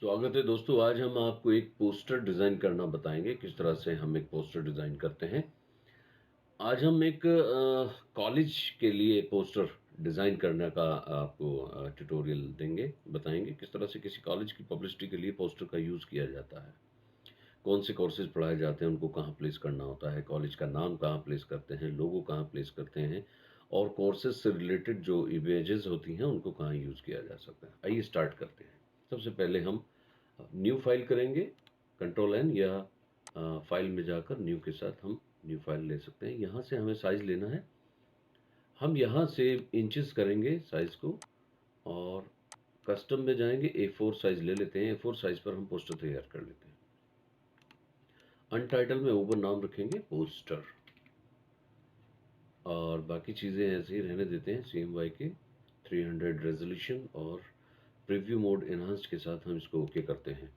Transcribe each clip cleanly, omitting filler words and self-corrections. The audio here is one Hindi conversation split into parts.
स्वागत है दोस्तों। आज हम आपको एक पोस्टर डिज़ाइन करना बताएंगे, किस तरह से हम एक पोस्टर डिज़ाइन करते हैं। आज हम एक कॉलेज के लिए पोस्टर डिज़ाइन करने का आपको ट्यूटोरियल देंगे, बताएंगे किस तरह से किसी कॉलेज की पब्लिसिटी के लिए पोस्टर का यूज़ किया जाता है। कौन से कोर्सेज पढ़ाए जाते हैं, उनको कहाँ प्लेस करना होता है, कॉलेज का नाम कहाँ प्लेस करते हैं, लोगो कहाँ प्लेस करते हैं और कोर्सेज से रिलेटेड जो इमेजेस होती हैं उनको कहाँ यूज़ किया जा सकता है। आइए स्टार्ट करते हैं। सबसे पहले हम न्यू फाइल करेंगे, कंट्रोल एन या फाइल में जाकर न्यू के साथ हम न्यू फाइल ले सकते हैं। यहाँ से हमें साइज़ लेना है। हम यहाँ से इंचेस करेंगे साइज़ को और कस्टम में जाएंगे, A4 साइज़ ले लेते हैं। A4 साइज़ पर हम पोस्टर तैयार कर लेते हैं। अनटाइटल में ऊपर नाम रखेंगे पोस्टर और बाकी चीज़ें ऐसे ही रहने देते हैं। CMY के 300 रेजोल्यूशन और प्रीव्यू मोड एनहांस्ड के साथ हम इसको ओके करते हैं।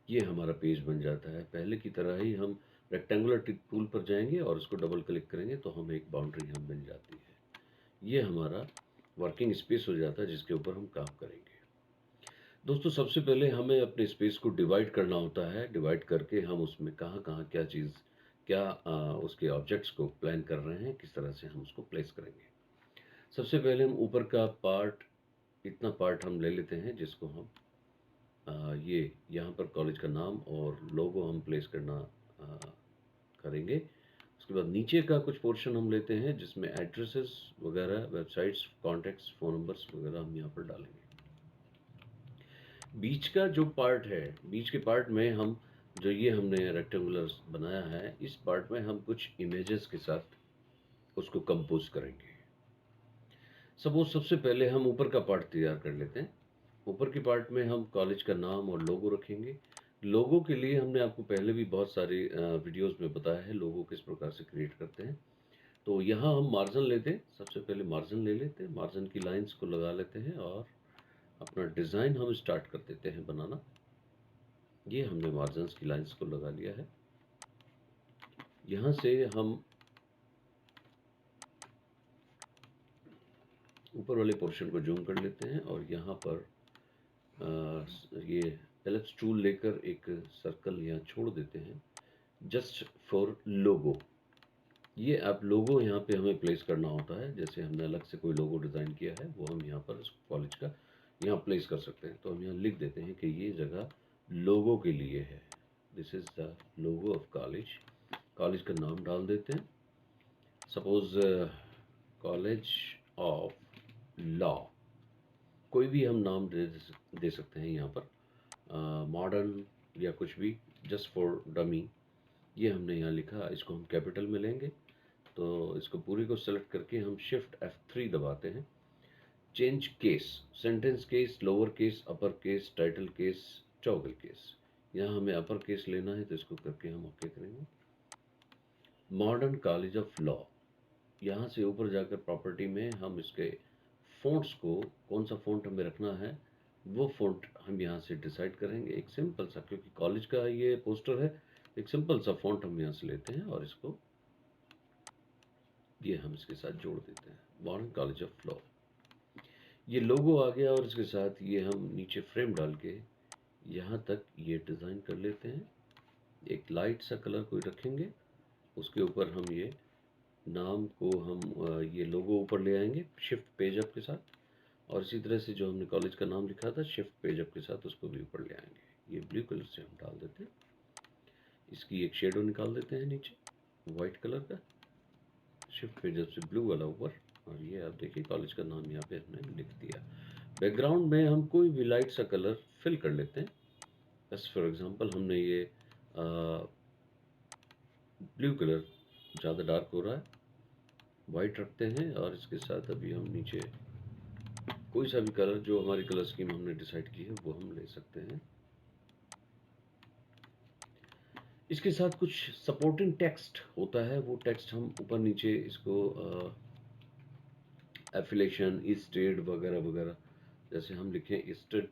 ये हमारा पेज बन जाता है। पहले की तरह ही हम रेक्टेंगुलर टूल पर जाएंगे और इसको डबल क्लिक करेंगे तो हमें एक बाउंड्री हम बन जाती है। ये हमारा वर्किंग स्पेस हो जाता है जिसके ऊपर हम काम करेंगे। दोस्तों, सबसे पहले हमें अपने स्पेस को डिवाइड करना होता है। डिवाइड करके हम उसमें कहाँ कहाँ क्या चीज़, क्या उसके ऑब्जेक्ट्स को प्लान कर रहे हैं, किस तरह से हम उसको प्लेस करेंगे। सबसे पहले हम ऊपर का पार्ट, इतना पार्ट हम ले लेते हैं जिसको हम ये यहाँ पर कॉलेज का नाम और लोगो हम प्लेस करना करेंगे। उसके बाद नीचे का कुछ पोर्शन हम लेते हैं जिसमें एड्रेसेस वगैरह, वेबसाइट्स, कॉन्टैक्ट्स, फ़ोन नंबर्स वगैरह हम यहाँ पर डालेंगे। बीच का जो पार्ट है, बीच के पार्ट में हम जो ये हमने रेक्टेंगुलर बनाया है, इस पार्ट में हम कुछ इमेजेस के साथ उसको कंपोज़ करेंगे। सपोज़ सबसे पहले हम ऊपर का पार्ट तैयार कर लेते हैं। ऊपर के पार्ट में हम कॉलेज का नाम और लोगो रखेंगे। लोगो के लिए हमने आपको पहले भी बहुत सारे वीडियोज़ में बताया है लोगो किस प्रकार से क्रिएट करते हैं। तो यहाँ हम मार्जिन लेते हैं, सबसे पहले मार्जिन ले लेते हैं, मार्जिन की लाइन्स को लगा लेते हैं और अपना डिज़ाइन हम स्टार्ट कर देते हैं बनाना। ये हमने मार्जिन्स की लाइन्स को लगा लिया है। यहाँ से हम ऊपर वाले पोर्शन को जूम कर लेते हैं और यहाँ पर ये एलिप्स टूल लेकर एक सर्कल यहाँ छोड़ देते हैं जस्ट फॉर लोगो। ये आप लोगो यहाँ पे हमें प्लेस करना होता है। जैसे हमने अलग से कोई लोगो डिज़ाइन किया है वो हम यहाँ पर इस कॉलेज का यहाँ प्लेस कर सकते हैं। तो हम यहाँ लिख देते हैं कि ये जगह लोगो के लिए है। This is the logo of college. College का नाम डाल देते हैं, सपोज कॉलेज ऑफ लॉ। कोई भी हम नाम दे सकते हैं यहाँ पर, मॉडर्न या कुछ भी, जस्ट फॉर डमी। ये हमने यहाँ लिखा, इसको हम कैपिटल में लेंगे। तो इसको पूरी को सेलेक्ट करके हम शिफ्ट F3 दबाते हैं। Change case, sentence case, lower case, upper case, title case, toggle case. यहाँ हमें अपर केस लेना है तो इसको करके हम ओके करेंगे। मॉडर्न कॉलेज ऑफ लॉ, यहाँ से ऊपर जाकर प्रॉपर्टी में हम इसके फ़ॉन्ट्स को, कौन सा फ़ॉन्ट हमें रखना है वो फ़ॉन्ट हम यहाँ से डिसाइड करेंगे। एक सिंपल सा, क्योंकि कॉलेज का ये पोस्टर है, एक सिंपल सा फ़ॉन्ट हम यहाँ से लेते हैं और इसको ये हम इसके साथ जोड़ देते हैं, मॉडर्न कॉलेज ऑफ लॉ। ये लोगो आ गया और इसके साथ ये हम नीचे फ्रेम डाल के यहाँ तक ये डिज़ाइन कर लेते हैं। एक लाइट सा कलर कोई रखेंगे, उसके ऊपर हम ये नाम को हम ये लोगो ऊपर ले आएंगे शिफ्ट पेज अप के साथ, और इसी तरह से जो हमने कॉलेज का नाम लिखा था शिफ्ट पेज अप के साथ उसको भी ऊपर ले आएंगे। ये ब्लू कलर से हम डाल देते हैं। इसकी एक शेडो निकाल देते हैं नीचे वाइट कलर का, शिफ्ट पेज अप से ब्लू वाला ऊपर, और ये आप देखिए कॉलेज का नाम यहाँ पे हमने लिख दिया। बैकग्राउंड में हम कोई भी लाइट सा कलर फिल कर लेते हैं। बस फॉर एग्जांपल हमने ये ब्लू कलर ज़्यादा डार्क हो रहा है, वाइट रखते हैं और इसके साथ अभी हम नीचे कोई सा भी कलर जो हमारी कलर स्कीम हमने डिसाइड की है वो हम ले सकते हैं। इसके साथ कुछ सपोर्टिंग टेक्स्ट होता है, वो टेक्स्ट हम ऊपर नीचे इसको एफिलेशन, स्टेट वगैरह वगैरह, जैसे हम लिखें स्टेट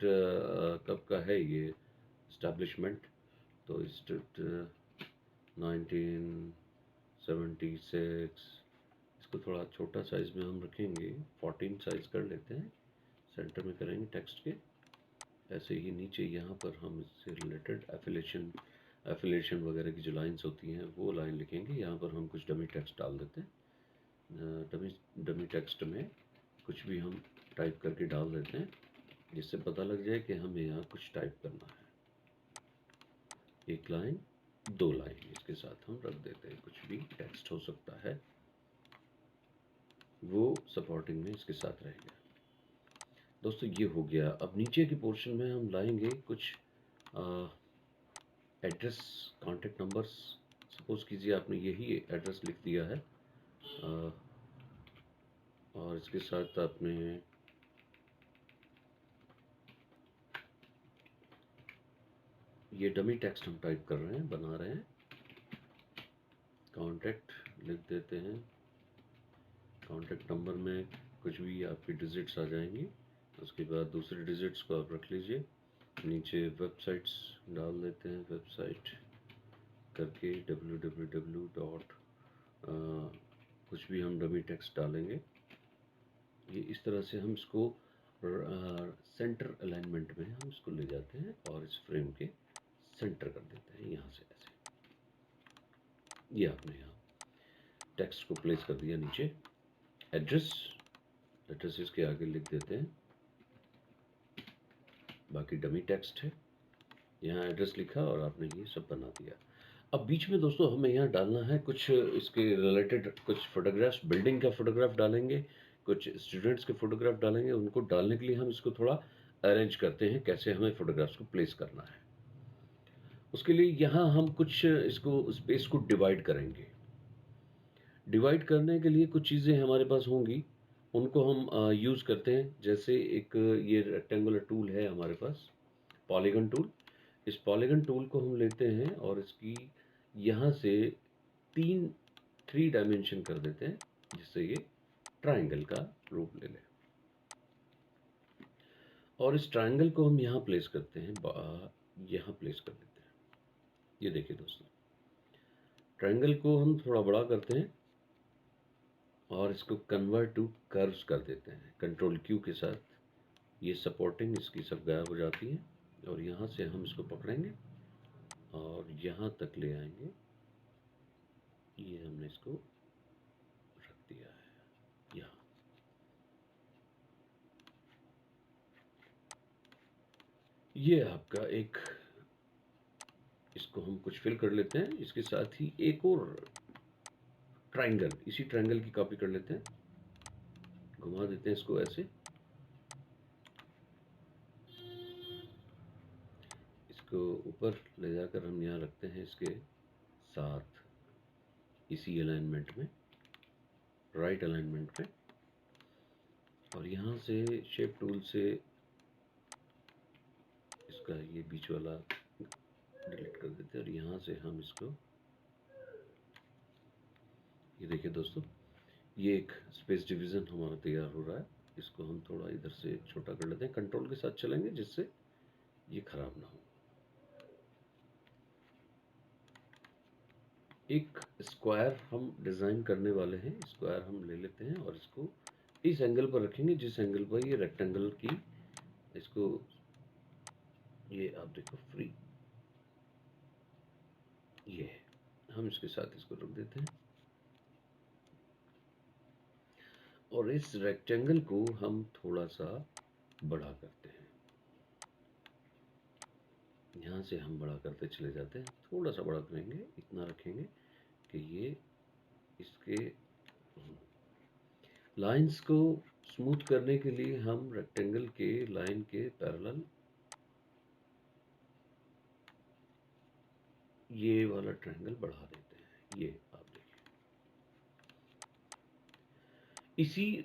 कब का है ये इस्टेब्लिशमेंट, तो स्टेट 1976। इसको थोड़ा छोटा साइज़ में हम रखेंगे, 14 साइज़ कर लेते हैं। सेंटर में करेंगे टेक्स्ट के, ऐसे ही नीचे यहाँ पर हम इससे रिलेटेड एफिलेशन वगैरह की जो लाइंस होती हैं वो लाइन लिखेंगे। यहाँ पर हम कुछ डमी टेक्स्ट डाल देते हैं। डमी टेक्स्ट में कुछ भी हम टाइप करके डाल देते हैं, जिससे पता लग जाए कि हमें यहाँ कुछ टाइप करना है। एक लाइन, 2 लाइन इसके साथ हम रख देते हैं। कुछ भी टेक्स्ट हो सकता है, वो सपोर्टिंग में इसके साथ रहेगा। दोस्तों ये हो गया। अब नीचे के पोर्शन में हम लाएंगे कुछ एड्रेस, कॉन्टेक्ट नंबर्स। सपोज कीजिए आपने यही एड्रेस लिख दिया है और इसके साथ आपने ये डमी टेक्स्ट हम टाइप कर रहे हैं, बना रहे हैं। कॉन्टेक्ट लिख देते हैं। कॉन्टेक्ट नंबर में कुछ भी आपकी डिजिट्स आ जाएंगी, उसके बाद दूसरे डिजिट्स को आप रख लीजिए। नीचे वेबसाइट्स डाल देते हैं, वेबसाइट करके www. कुछ भी हम डमी टेक्स्ट डालेंगे। ये इस तरह से हम इसको सेंटर अलाइनमेंट में हम इसको ले जाते हैं और इस फ्रेम के सेंटर कर देते हैं यहाँ से ऐसे। ये आपने यहाँ टेक्स्ट को प्लेस कर दिया नीचे। एड्रेस इसके आगे लिख देते हैं, बाकी डमी टेक्स्ट है। यहाँ एड्रेस लिखा और आपने ये सब बना दिया। अब बीच में दोस्तों हमें यहाँ डालना है कुछ इसके रिलेटेड कुछ फोटोग्राफ्स। बिल्डिंग का फोटोग्राफ डालेंगे, कुछ स्टूडेंट्स के फोटोग्राफ डालेंगे। उनको डालने के लिए हम इसको थोड़ा अरेंज करते हैं, कैसे हमें फोटोग्राफ्स को प्लेस करना है। उसके लिए यहाँ हम कुछ इसको स्पेस को डिवाइड करेंगे। डिवाइड करने के लिए कुछ चीज़ें हमारे पास होंगी, उनको हम यूज़ करते हैं। जैसे एक ये रेक्टेंगुलर टूल है हमारे पास, पॉलीगन टूल। इस पॉलीगन टूल को हम लेते हैं और इसकी यहाँ से 3 डायमेंशन कर देते हैं, जिससे ये ट्रायंगल का रूप ले ले। और इस ट्रायंगल को हम यहाँ प्लेस करते हैं, यहाँ प्लेस कर देते हैं। ये देखिए दोस्तों, ट्रायंगल को हम थोड़ा बड़ा करते हैं और इसको कन्वर्ट टू कर्व्स कर देते हैं। कंट्रोल क्यू के साथ ये सपोर्टिंग इसकी सब गायब हो जाती है और यहाँ से हम इसको पकड़ेंगे और यहाँ तक ले आएंगे। ये हमने इसको रख दिया है यहाँ। ये आपका एक, इसको हम कुछ फिल कर लेते हैं। इसके साथ ही एक और ट्रायंगल, इसी ट्रायंगल की कॉपी कर लेते हैं, घुमा देते हैं इसको ऐसे। इसको ऊपर ले जाकर हम यहाँ रखते हैं इसके साथ, इसी अलाइनमेंट में, राइट अलाइनमेंट में। और यहाँ से शेप टूल से इसका ये बीच वाला डिलीट कर देते हैं और यहाँ से हम इसको, ये देखिए दोस्तों, ये एक स्पेस डिवीज़न हमारा तैयार हो रहा है। इसको हम थोड़ा इधर से छोटा कर लेते हैं, कंट्रोल के साथ चलेंगे जिससे ये खराब ना हो। एक स्क्वायर हम डिज़ाइन करने वाले हैं। स्क्वायर हम ले लेते हैं और इसको इस एंगल पर रखेंगे जिस एंगल पर ये रेक्टेंगल की, इसको ये आप देखो फ्री, ये हम इसके साथ इसको रख देते हैं और इस रेक्टेंगल को हम थोड़ा सा बड़ा करते हैं। यहाँ से हम बड़ा करते चले जाते हैं, थोड़ा सा बड़ा करेंगे, इतना रखेंगे कि ये इसके लाइंस को स्मूथ करने के लिए हम रेक्टेंगल के लाइन के पैरेलल ये वाला ट्रायंगल बढ़ा देते हैं। ये आप देखिए, इसी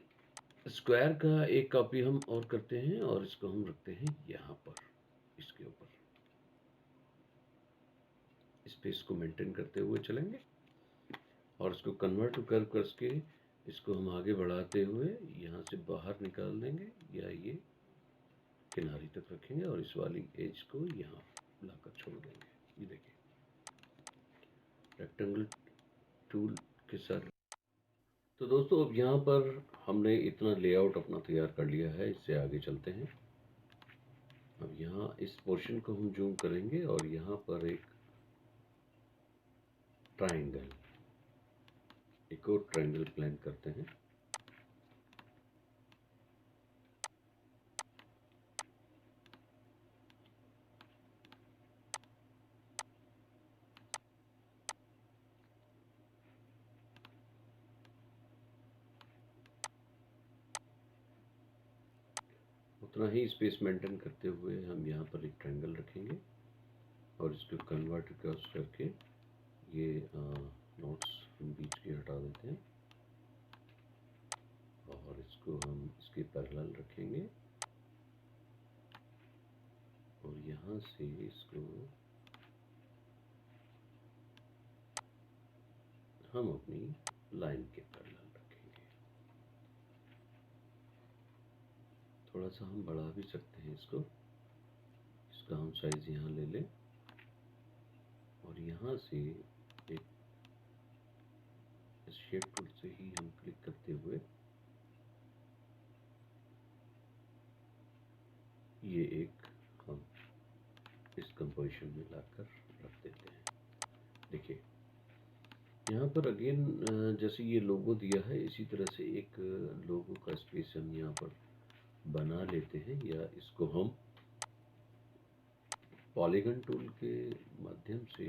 स्क्वायर का एक कॉपी हम और करते हैं और इसको हम रखते हैं यहाँ पर, इसके ऊपर। स्पेस को मेंटेन करते हुए चलेंगे और इसको कन्वर्ट टू कर्व करके इसको हम आगे बढ़ाते हुए यहाँ से बाहर निकाल देंगे या ये किनारे तक रखेंगे और इस वाली एज को यहाँ लाकर छोड़ देंगे। ये देखिए रेक्टेंगल टूल के साथ। तो दोस्तों अब यहाँ पर हमने इतना लेआउट अपना तैयार कर लिया है, इससे आगे चलते हैं। अब यहाँ इस पोर्शन को हम जूम करेंगे और यहाँ पर एक ट्रायंगल, एक और ट्रायंगल प्लान करते हैं। उतना ही स्पेस मेंटेन करते हुए हम यहाँ पर एक ट्रायंगल रखेंगे और इसको कन्वर्ट करके ये नोट्स हम बीच के हटा देते हैं और इसको हम इसके पैरेलल रखेंगे और यहाँ से इसको हम अपनी लाइन के पैरेलल रखेंगे। थोड़ा सा हम बढ़ा भी सकते हैं इसको, इसका हम साइज यहाँ ले लें और यहाँ से एक इस शेप टूल से ही हम क्लिक करते हुए ये एक हम इस कंपोजिशन में लाकर रख देते हैं। देखिए यहाँ पर अगेन जैसे ये लोगो दिया है इसी तरह से एक लोगो का स्पेस हम यहाँ पर बना लेते हैं, या इसको हम पॉलीगन टूल के माध्यम से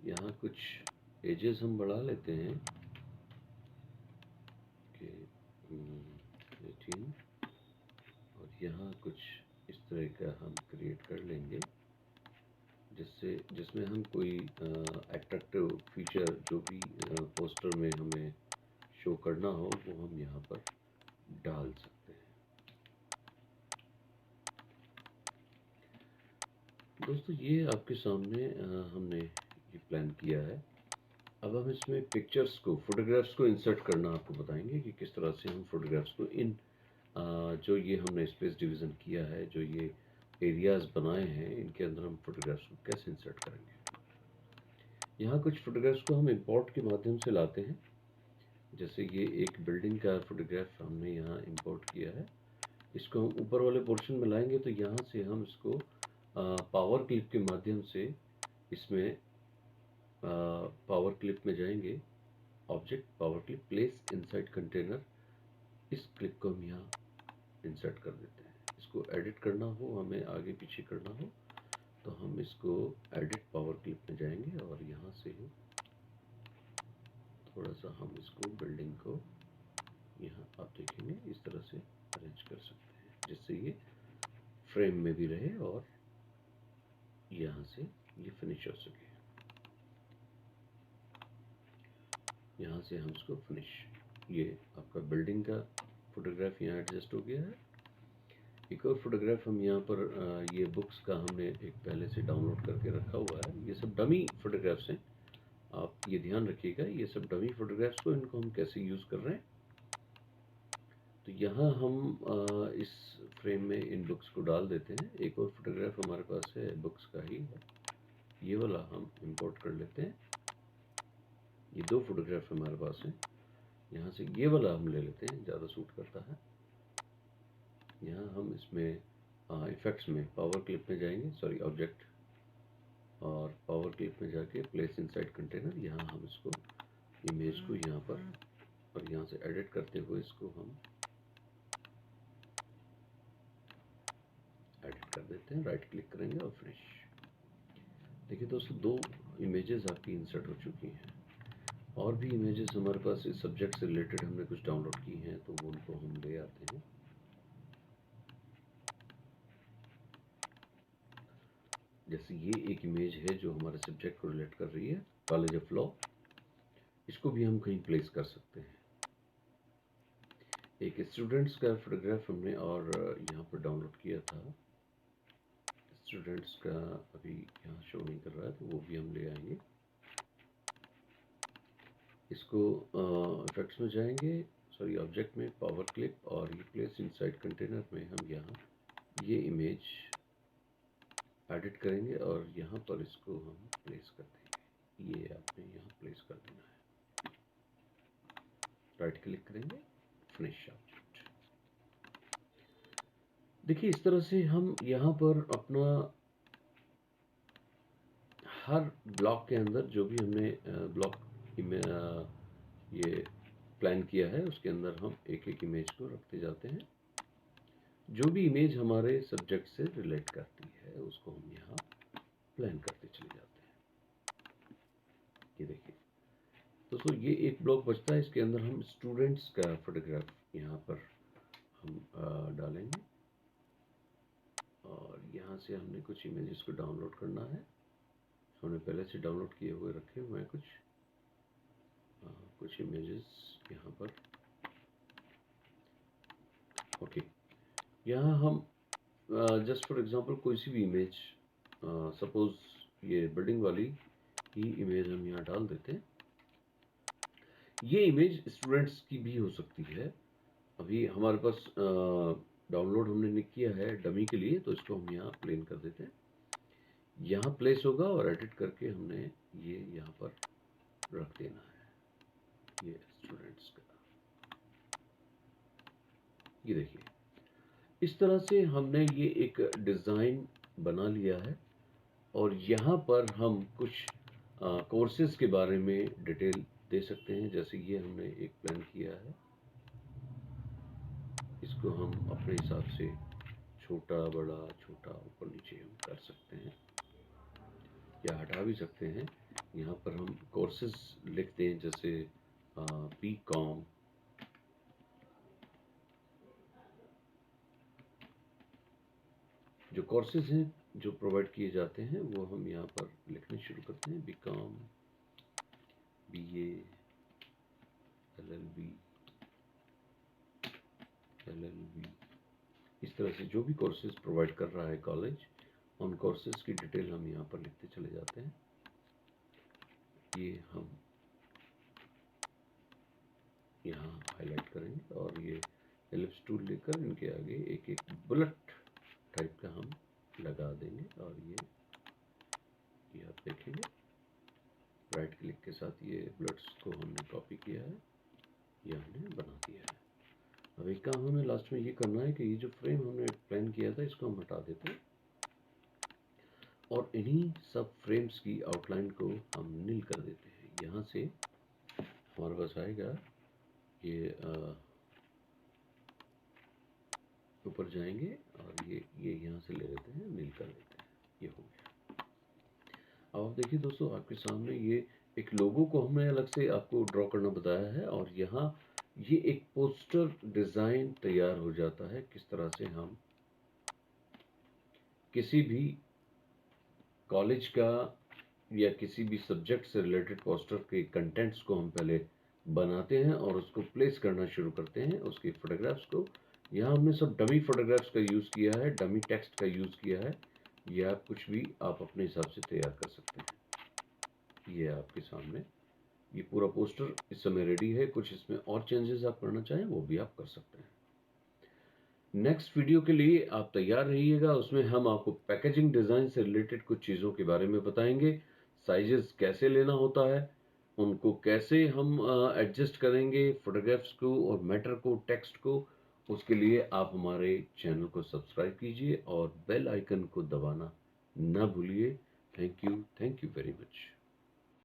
यहाँ कुछ एजेस हम बढ़ा लेते हैं कि 18 और यहाँ कुछ इस तरह का हम क्रिएट कर लेंगे जिसमें हम कोई अट्रैक्टिव फीचर जो भी पोस्टर में हमें शो करना हो वो हम यहाँ पर डाल सकते हैं। दोस्तों ये आपके सामने हमने ये प्लान किया है। अब हम इसमें पिक्चर्स को, फोटोग्राफ्स को इंसर्ट करना आपको बताएंगे कि किस तरह से हम फोटोग्राफ्स को इन जो ये हमने स्पेस डिवीज़न किया है, जो ये एरियाज़ बनाए हैं, इनके अंदर हम फोटोग्राफ्स को कैसे इंसर्ट करेंगे। यहाँ कुछ फोटोग्राफ्स को हम इंपोर्ट के माध्यम से लाते हैं। जैसे ये एक बिल्डिंग का फोटोग्राफ हमने यहाँ इंपोर्ट किया है, इसको हम ऊपर वाले पोर्शन में लाएंगे तो यहाँ से हम इसको पावर क्लिप के माध्यम से इसमें पावर क्लिप में जाएंगे, object power clip, place inside container, इस क्लिप को हम यहाँ इंसर्ट कर देते हैं। इसको एडिट करना हो, हमें आगे पीछे करना हो तो हम इसको एडिट पावर क्लिप में जाएंगे और यहाँ से थोड़ा सा हम इसको बिल्डिंग को यहाँ आप देखेंगे इस तरह से अरेंज कर सकते हैं जिससे ये फ्रेम में भी रहे और यहाँ से ये फिनिश हो सके। यहाँ से हम इसको फिनिश, ये आपका बिल्डिंग का फोटोग्राफ यहाँ एडजस्ट हो गया है। एक और फोटोग्राफ हम यहाँ पर ये बुक्स का हमने एक पहले से डाउनलोड करके रखा हुआ है। ये सब डमी फोटोग्राफ्स हैं, आप ये ध्यान रखिएगा, ये सब डमी फोटोग्राफ्स को इनको हम कैसे यूज़ कर रहे हैं। तो यहाँ हम इस फ्रेम में इन बुक्स को डाल देते हैं। एक और फोटोग्राफ हमारे पास है, बुक्स का ही है, ये वाला हम इंपोर्ट कर लेते हैं। ये दो फोटोग्राफ हमारे पास हैं, यहाँ से ये वाला हम ले लेते हैं, ज़्यादा सूट करता है। यहाँ हम इसमें इफेक्ट्स में पावर क्लिप में जाएंगे, सॉरी ऑब्जेक्ट, और पावर क्लिप में जाके प्लेस इनसाइड कंटेनर, यहाँ हम इसको इमेज को यहाँ पर और यहाँ से एडिट करते हुए इसको हम एडिट कर देते हैं, राइट क्लिक करेंगे और फिनिश। देखिए दोस्तों दो इमेजेस आपकी इंसर्ट हो चुकी हैं। और भी इमेजेस हमारे पास इस सब्जेक्ट से रिलेटेड हमने कुछ डाउनलोड की हैं तो वो उनको हम ले आते हैं। जैसे ये एक इमेज है जो हमारे सब्जेक्ट को रिलेट कर रही है, कॉलेज ऑफ लॉ, इसको भी हम कहीं प्लेस कर सकते हैं। एक स्टूडेंट्स का फोटोग्राफ हमने और यहाँ पर डाउनलोड किया था, स्टूडेंट्स का अभी यहाँ शो नहीं कर रहा है तो वो भी हम ले आएंगे। इसको इफेक्ट्स में जाएंगे, सॉरी ऑब्जेक्ट में, पावर क्लिप, और ये प्लेस इनसाइड कंटेनर में हम यहाँ ये इमेज एडिट करेंगे और यहाँ पर इसको हम प्लेस कर देंगे। ये आपने यहाँ प्लेस कर देना है, राइट क्लिक करेंगे, फिनिश ऑब्जेक्ट। देखिए इस तरह से हम यहाँ पर अपना हर ब्लॉक के अंदर जो भी हमने ब्लॉक ये प्लान किया है उसके अंदर हम एक एक इमेज को रखते जाते हैं। जो भी इमेज हमारे सब्जेक्ट से रिलेट करती है उसको हम यहाँ प्लान करते चले जाते हैं। ये देखिए दोस्तों, ये एक ब्लॉक बचता है, इसके अंदर हम स्टूडेंट्स का फोटोग्राफ यहाँ पर हम डालेंगे और यहाँ से हमने कुछ इमेजेस को डाउनलोड करना है। हमने पहले से डाउनलोड किए हुए रखे हुए हैं कुछ इमेजेस यहाँ पर। ओके, यहाँ हम जस्ट फॉर एग्जांपल कोई सी भी इमेज, सपोज ये बिल्डिंग वाली ही इमेज हम यहाँ डाल देते हैं। ये इमेज स्टूडेंट्स की भी हो सकती है। अभी हमारे पास डाउनलोड हमने नहीं किया है डमी के लिए, तो इसको हम यहाँ प्लेन कर देते हैं। यहाँ प्लेस होगा और एडिट करके हमने ये यहाँ पर रख देना है, ये स्टूडेंट्स का। ये देखिए इस तरह से हमने ये एक डिज़ाइन बना लिया है और यहाँ पर हम कुछ कोर्सेज के बारे में डिटेल दे सकते हैं। जैसे ये हमने एक प्लान किया है, इसको हम अपने हिसाब से छोटा बड़ा छोटा ऊपर नीचे हम कर सकते हैं या हटा भी सकते हैं। यहाँ पर हम कोर्सेज लिखते हैं, जैसे BCom, जो कोर्सेज हैं जो प्रोवाइड किए जाते हैं वो हम यहाँ पर लिखने शुरू करते हैं। BCom, BA, LLB, इस तरह से जो भी कोर्सेज प्रोवाइड कर रहा है कॉलेज, उन कोर्सेज की डिटेल हम यहाँ पर लिखते चले जाते हैं। ये हम यहाँ हाईलाइट करेंगे और ये एलिप्स टूल लेकर इनके आगे एक एक बुलेट टाइप का हम लगा देंगे और ये आप देखेंगे राइट क्लिक के साथ ये बुलेट्स को हमने कॉपी किया है, ये हमने बना दिया है। अब एक काम हमें लास्ट में ये करना है कि ये जो फ्रेम हमने प्लान किया था इसको हम हटा देते हैं और इन्हीं सब फ्रेम्स की आउटलाइन को हम नील कर देते हैं। यहाँ से हमारे पास आएगा ये ऊपर जाएंगे और ये यहाँ से ले लेते हैं, नील कर लेते हैं, ये हो गया। अब आप देखिए दोस्तों, आपके सामने ये एक लोगो को हमने अलग से आपको ड्रॉ करना बताया है और यहाँ ये एक पोस्टर डिज़ाइन तैयार हो जाता है। किस तरह से हम किसी भी कॉलेज का या किसी भी सब्जेक्ट से रिलेटेड पोस्टर के कंटेंट्स को हम पहले बनाते हैं और उसको प्लेस करना शुरू करते हैं, उसकी फोटोग्राफ्स को। यहाँ हमने सब डमी फोटोग्राफ्स का यूज़ किया है, डमी टेक्स्ट का यूज़ किया है, या कुछ भी आप अपने हिसाब से तैयार कर सकते हैं। ये आपके सामने ये पूरा पोस्टर इस समय रेडी है। कुछ इसमें और चेंजेस आप करना चाहें वो भी आप कर सकते हैं। नेक्स्ट वीडियो के लिए आप तैयार रहिएगा, उसमें हम आपको पैकेजिंग डिज़ाइन से रिलेटेड कुछ चीज़ों के बारे में बताएंगे। साइजेस कैसे लेना होता है, उनको कैसे हम एडजस्ट करेंगे, फोटोग्राफ्स को और मैटर को, टेक्स्ट को। उसके लिए आप हमारे चैनल को सब्सक्राइब कीजिए और बेल आइकन को दबाना ना भूलिए। Thank you very much.